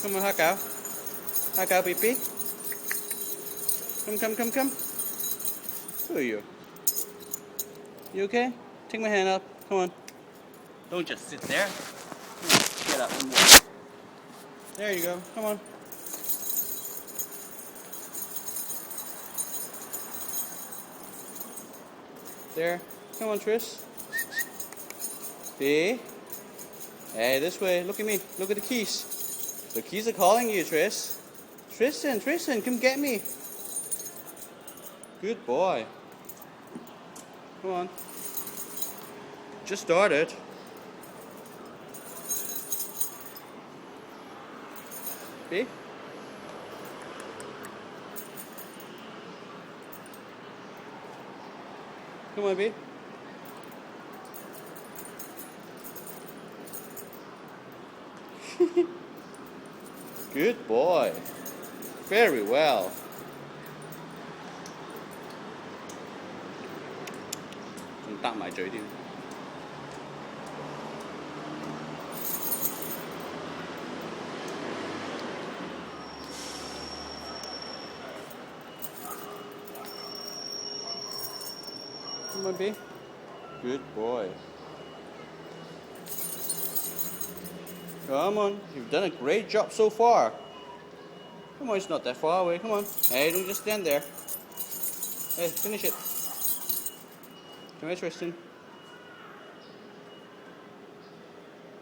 Come on, Hakao. Hakao, pee-pee. Come. Who are you? You okay? Take my hand up. Come on. Don't just sit there. Come on, get up and walk. There you go. Come on. There. Come on, Tris. B. Hey, this way. Look at me. Look at the keys. The keys are calling you, Tris. Tristan, come get me. Good boy. Come on. Just started. B. Come on, B. Good boy. Very well.仲搭埋嘴添。Come on, B. Good boy. Come on, you've done a great job so far. Come on, it's not that far away. Come on. Hey, don't just stand there. Hey, finish it. Come here, Tristan.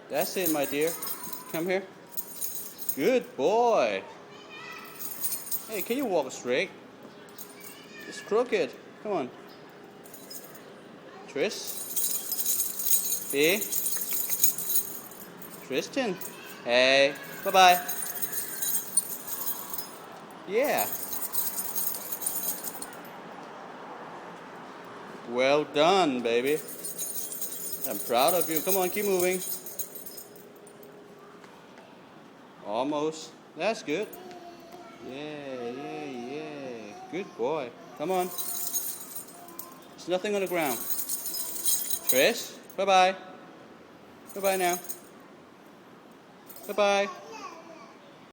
That's it, my dear. Come here. Good boy. Hey, can you walk straight? It's crooked. Come on. Tris. B. Tristan. Hey. Bye-bye. Yeah. Well done, baby. I'm proud of you. Come on, keep moving. Almost. That's good. Yeah. Good boy. Come on. There's nothing on the ground. Tris, bye-bye. Bye-bye now. Bye-bye.